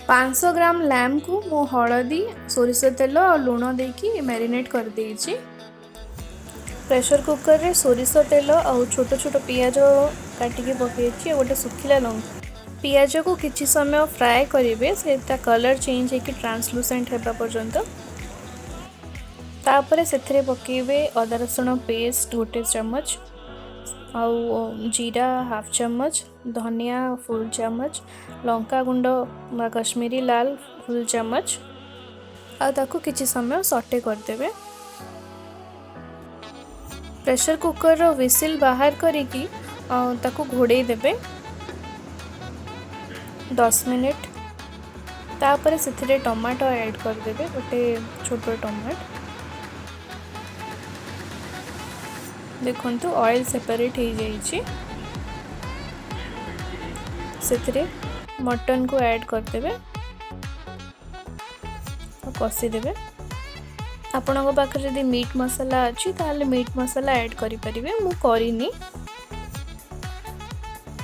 500 ग्राम lamb को मु हलदी सोरिष तेल और लुण देकी मैरिनेट कर देइछि। प्रेशर कुकर रे सोरिष तेल और छोट छोट पियाज काटिके पकईछि गोटे सुखिला लंका। पियाज को किछि समय फ्राए करेंगे से कलर चेंज होकर ट्रांसलूसेंट होगा पर्यंत। तापर से पकेबे अदा रसुण पेस्ट गोटे चम्मच आउ जीरा हाफ चम्मच, धनिया फुल चम्मच, लंका गुंड कश्मीरी लाल फुल चम्मच आ ताकू किछि समय सटे करदेबे। प्रेशर कुकर रो विसिल बाहर करिकी ताकू घोड़े देबे 10 मिनिट। तापर से टमाटो ऐड करदेबे गोटे छोट टमाटो। देखंतु ऑयल सेपरेट हो जाइए। से मटन को ऐड करदेबे और कषी देबे। आपणक पाखे जदि मीट मसाला अच्छी ताहले मीट मसाला ऐड करि परिबे, मु करिनी।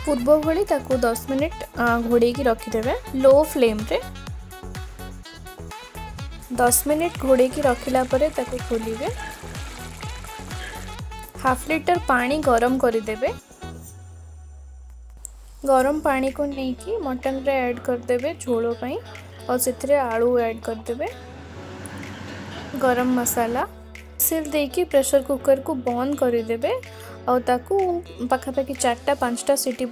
पूर्व भली ताकू 10 मिनिट घोड़े की रखिदेबे लो फ्लेम रे। 10 मिनिट घोड़े की रखिला परे ताकू खोलिबे। हाफ लीटर पानी गरम करदेबे। गरम पानी को लेकिन मटन रे ऐड करदेबे झोल पाई और से आलू ऐड करदेबे। गरम मसाला सिल देकी प्रेशर कुकर को बंद करदेबे और ताकू पाखापाखि 4-5टा सीटी।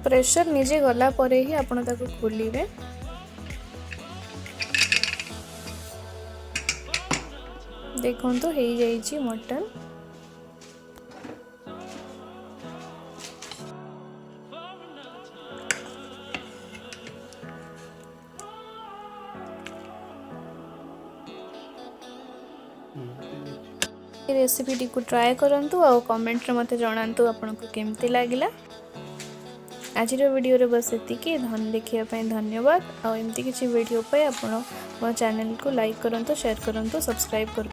प्रेशर निजे गला परे ही आपण ताकू खोलिबे। देखो तो हो जाइए मटन। रेसिपी टी को ट्राए करंतु और कमेंट रे मते जणांतु आपनको केमती लागिला। आज वीडियो रे बस एतिकी। देखिया ପାଇଁ धन्यवाद। और एमती किसी वीडियो पे आपण मो चैनल को लाइक करंतु, शेयर करंतु, सब्सक्राइब करंतु।